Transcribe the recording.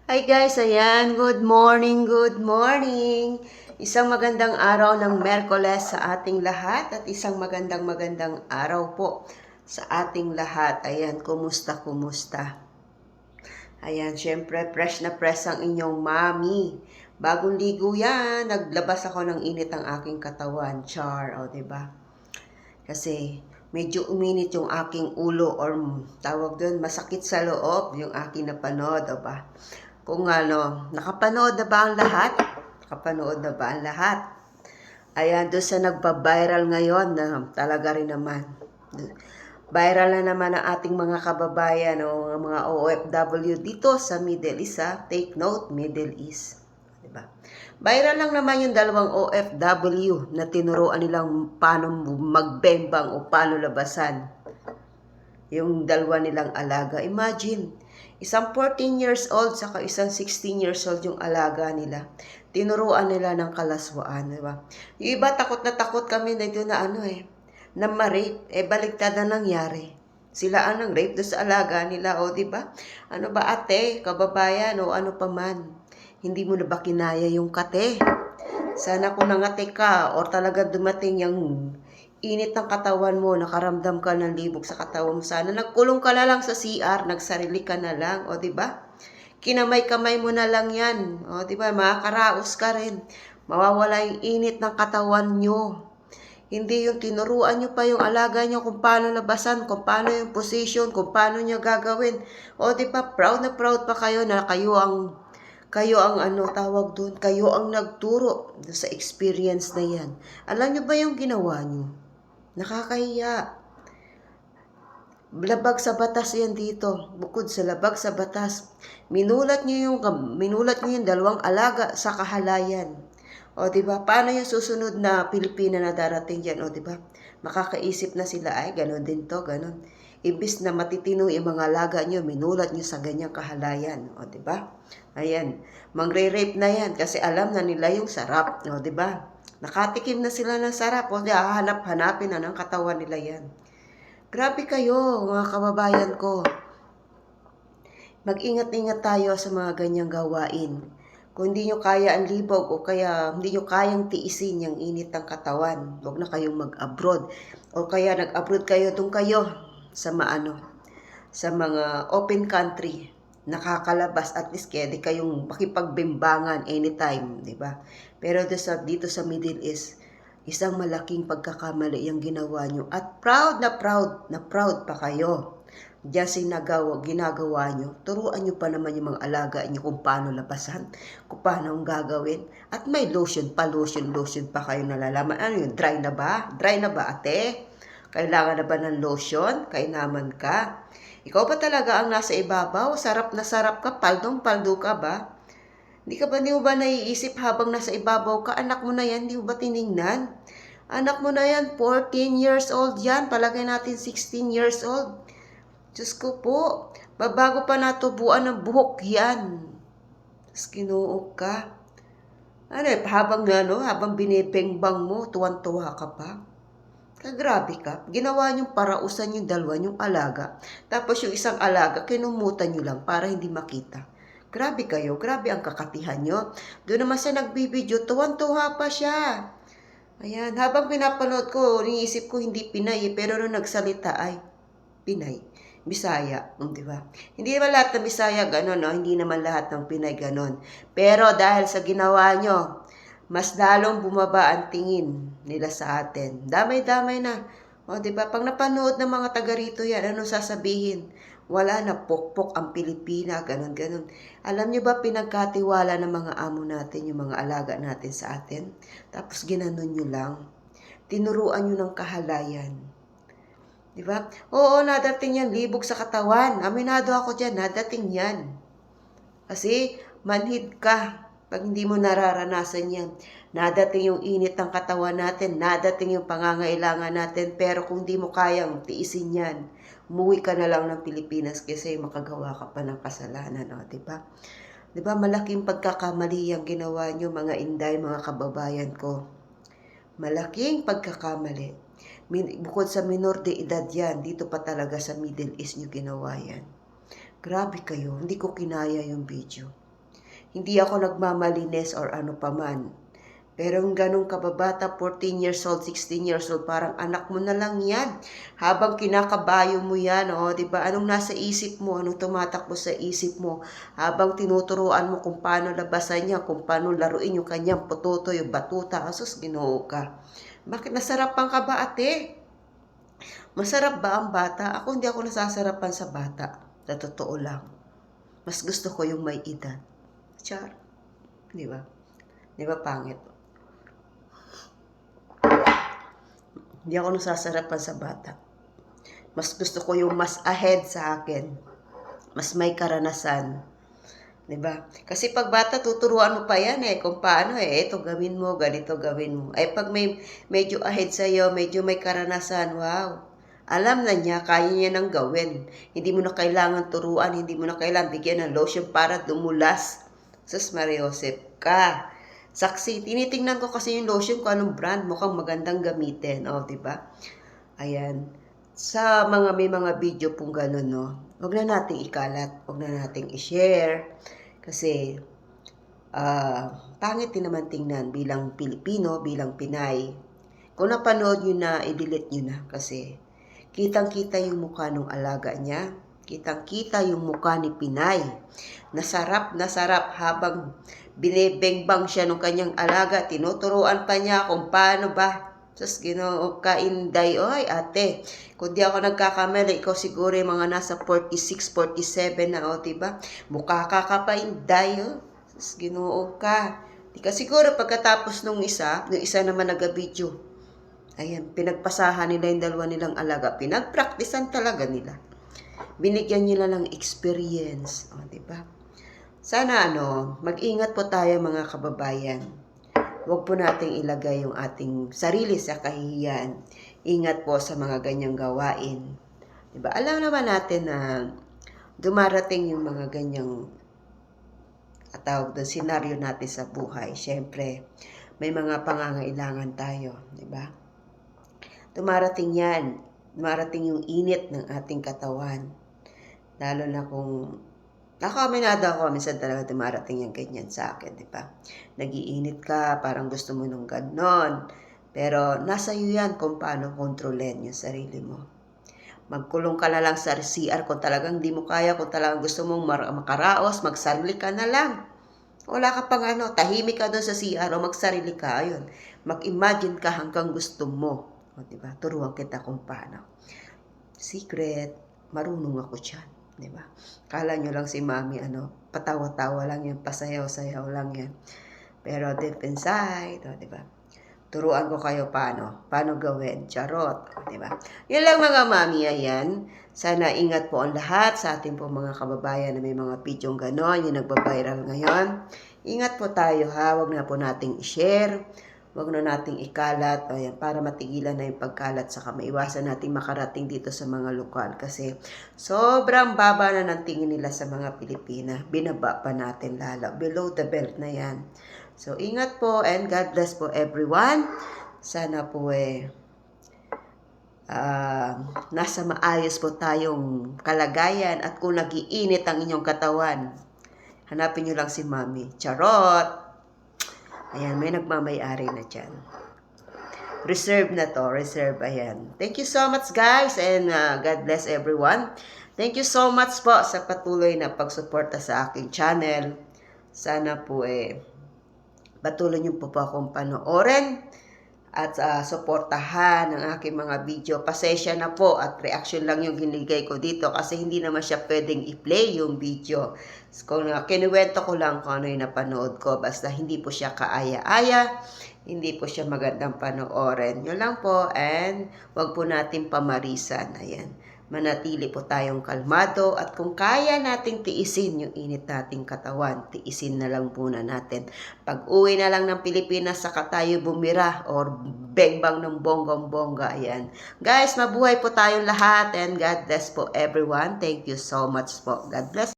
Hi guys, ayan, good morning, good morning. Isang magandang araw ng Merkoles sa ating lahat at isang magandang araw po sa ating lahat. Ayan, kumusta? Ayan, syempre fresh na fresh ang inyong mami. Bagong ligo yan, naglabas ako ng init ang aking katawan. Char, o diba? Kasi medyo uminit yung aking ulo or tawag doon, masakit sa loob yung aking napanood, o ba? Kung nakapanood na ba ang lahat? Nakapanood na ba ang lahat? Ayan, doon sa nagpa-viral ngayon na talaga rin naman. Viral na naman ang ating mga kababayan o mga OFW dito sa Middle East. Take note, Middle East. Diba? Viral lang naman yung dalawang OFW na tinuruan nilang paano magbembang o paano labasan yung dalawa nilang alaga. Imagine, isang 14 years old saka isang 16 years old yung alaga nila. Tinuruan nila ng kalaswaan, di ba? Yung iba takot na takot kami na ito na na ma-rape. Baligtad na nangyari. Sila ang nang-rape doon sa alaga nila, o di ba? Ano ba ate, kababayan, o ano pa man. Hindi mo na ba kinaya yung kate? Sana kung nangate ka, o talaga dumating yung init ng katawan mo, nakaramdam ka ng libog sa katawan mo. Sana nagkulong ka na lang sa CR, nagsarili ka na lang, o di ba? Kinamay-kamay mo na lang yan, o di ba? Makakaraos ka rin. Mawawala yung init ng katawan nyo. Hindi yung tinuruan nyo pa yung alaga nyo kung paano labasan, kung paano yung position, kung paano nyo gagawin. O di ba, proud na proud pa kayo na kayo ang tawag doon, kayo ang nagturo sa experience na yan. Alam nyo ba yung ginawa nyo? Nakakahiya. Labag sa batas yan dito. Bukod sa labag sa batas, minulat nyo yung dalawang alaga sa kahalayan. O di ba? Paano yung susunod na Pilipina na darating diyan? O di ba? Makakaisip na sila ay ganon din to, ganon. Ibis na matitino yung mga alaga nyo, minulat nyo sa ganyang kahalayan. O di ba? Ayan, mangre-rape na yan kasi alam na nila yung sarap. O di ba? Nakatikim na sila ng sarap. O di, hahanap-hanapin na ng katawan nila yan. Grabe kayo, mga kababayan ko. Mag-ingat-ingat tayo sa mga ganyang gawain. Kung hindi nyo kaya ang libog o kaya hindi nyo kayang tiisin yung init ng katawan, huwag na kayong mag-abroad. O kaya nag-abroad kayo, doon kayo sa sa mga open country. Nakakalabas, at least kaya di kayong makipagbimbangan anytime, di ba? Pero dito sa Middle East, isang malaking pagkakamali yung ginawa nyo. At proud pa kayo. Diyan ginagawa nyo. Turuan nyo pa naman yung mga alaga nyo kung paano labasan, kung paano ang gagawin. At may lotion pa kayo nalalaman. Ano yun? Dry na ba? Dry na ba, ate? Kailangan na ba ng lotion? Kainaman ka? Ikaw ba talaga ang nasa ibabaw? Sarap na sarap ka? Paldong-paldo ka ba? Hindi mo ba naiisip habang nasa ibabaw ka? Anak mo na yan, di mo ba tiningnan? Anak mo na yan, 14 years old yan. Palagay natin 16 years old. Diyos ko po, babago pa natubuan ng buhok yan. Tapos kinuog ka. Habang binipengbang mo, tuwan-tuwa ka pa. Kagrabe ka. Ginawa niyong parausan yung dalawa niyong alaga. Tapos yung isang alaga, kinumutan niyo lang para hindi makita. Grabe kayo, grabe ang kakatihan nyo. Doon naman sa nagbibideo, tuwan-tuwa pa siya. Ayan, habang pinapanood ko, iniisip ko hindi Pinay, pero nung nagsalita ay Pinay. Bisaya, di ba? Hindi naman lahat ng Bisaya ganon, no? Hindi naman lahat ng Pinay ganon. Pero dahil sa ginawa nyo, mas lalong bumaba ang tingin nila sa atin. Damay-damay na. O, di ba? Pag napanood ng mga taga rito yan, ano sasabihin? Wala na, pokpok ang Pilipina, ganon-ganon. Alam nyo ba, pinagkatiwala ng mga amo natin, yung mga alaga natin sa atin? Tapos ginanon nyo lang. Tinuruan nyo ng kahalayan. Di ba? Oo, nadating yan, libog sa katawan. Aminado ako dyan, nadating yan. Kasi, manhid ka pag hindi mo nararanasan yan. Nadating yung init ng katawan natin, nadating yung pangangailangan natin, pero kung di mo kayang tiisin yan, umuwi ka na lang ng Pilipinas kasi makagawa ka pa ng kasalanan, o, diba? Diba, malaking pagkakamali ang ginawa nyo, mga Inday, mga kababayan ko. Malaking pagkakamali. Bukod sa minor de edad yan, dito pa talaga sa Middle East nyo ginawa yan. Grabe kayo, hindi ko kinaya yung video. Hindi ako nagmamalinis or ano paman. Pero yung ganong kababata, 14 years old, 16 years old, parang anak mo na lang yan. Habang kinakabayo mo yan, di ba? Anong nasa isip mo? Anong tumatakbo sa isip mo? Habang tinuturuan mo kung paano labasan niya, kung paano laruin yung kanyang pototo, yung batuta, asus, ginoo ka. Bakit nasarapan ka ba, ate? Masarap ba ang bata? Ako hindi ako nasasarapan sa bata. Sa totoo lang. Mas gusto ko yung may edad. Char. Di ba? Di ba pangit? Hindi ako nasasarapan sa bata. Mas gusto ko yung mas ahead sa akin. Mas may karanasan. 'Di ba? Kasi pag bata, tuturuan mo pa yan kung paano ito gawin mo, ganito gawin mo. Pag medyo ahead sa'yo, medyo may karanasan, wow. Alam na niya, kaya niya nang gawin. Hindi mo na kailangan turuan, hindi mo na kailangan bigyan ng lotion para dumulas. Sus Maria Josep ka. Saksi, tinitingnan ko kasi yung lotion kung anong brand, mukhang magandang gamitin, di ba? Ayan. Sa may mga video pong gano'n, huwag na nating ikalat, huwag na nating i-share, kasi pangit din naman tingnan bilang Pilipino, bilang Pinay. Kung napanood nyo na, i-delete nyo na, kasi kitang-kita yung mukha ng alaga niya, kitang-kita yung mukha ni Pinay. Nasarap habang binibengbang siya ng kanyang alaga, tinuturuan pa niya kung paano ba. Sus, Ginoo ka, Inday, oy ate, kung di ako nagkakamali, ikaw siguro yung mga nasa 46, 47 na, diba? Mukha ka pa, Inday, Sus, Ginoo ka. Di ka siguro pagkatapos nung isa naman nag-video. Ayan, pinagpasahan nila yung dalawa nilang alaga, pinagpraktisan talaga nila. Binigyan nila ng experience, diba? Sana mag-ingat po tayo mga kababayan. Huwag po nating ilagay yung ating sarili sa kahihiyan. Ingat po sa mga ganyang gawain. Diba? Alam naman natin na dumarating yung mga ganyang tawag doon, senaryo natin sa buhay. Siyempre, may mga pangangailangan tayo. Diba? Dumarating yan. Dumarating yung init ng ating katawan. Lalo na kung nakaminado ako, minsan talaga dumarating yung ganyan sa akin, di ba? Nagiinit ka, parang gusto mo nung ganon. Pero nasa iyo yan kung paano kontrolin yung sarili mo. Magkulong ka na lang sa CR kung talagang di mo kaya, kung talagang gusto mong makaraos, magsarili ka na lang. Wala ka pang tahimik ka doon sa CR o magsarili ka, ayun. Mag-imagine ka hanggang gusto mo. O, diba? Turuan kita kung paano. Secret, marunong ako dyan. Diba? Kala nyo lang si mami, patawa-tawa lang yan, pasayaw-sayaw lang yan. Pero deep inside, diba? Turuan ko kayo paano gawin, charot, diba? Yan lang mga mami, ayan. Sana ingat po ang lahat sa ating po mga kababayan na may mga pidyong ganon, yung nagbabiral ngayon. Ingat po tayo ha, wag na po nating i-share. Huwag na nating ikalat, ayan, para matigilan na yung pagkalat, saka maiwasan nating makarating dito sa mga lokal. Kasi sobrang baba na ng tingin nila sa mga Pilipina. Binaba pa natin lalo. Below the belt na yan. So, ingat po and God bless po everyone. Sana po nasa maayos po tayong kalagayan at kung nagiinit ang inyong katawan, hanapin nyo lang si Mami. Charot! Ayan, may nagmamay-ari na dyan. Reserve na to. Reserve, ayan. Thank you so much, guys. And God bless everyone. Thank you so much po sa patuloy na pagsuporta sa aking channel. Sana po patuloy niyo po akong panoorin at suportahan ang aking mga video. Pasensya na po at reaction lang yung ginigay ko dito kasi hindi naman siya pwedeng i-play yung video. So, kinuwento ko lang kung ano yung napanood ko, basta hindi po siya kaaya-aya, hindi po siya magandang panoorin. Yun lang po, and wag po natin pamarisan. Ayan. Manatili po tayong kalmado at kung kaya nating tiisin yung init nating katawan, tiisin na lang muna natin. Pag uwi na lang ng Pilipinas, saka tayo bumira or bengbang ng bonggong-bongga. Ayan. Guys, mabuhay po tayong lahat and God bless po everyone. Thank you so much po. God bless.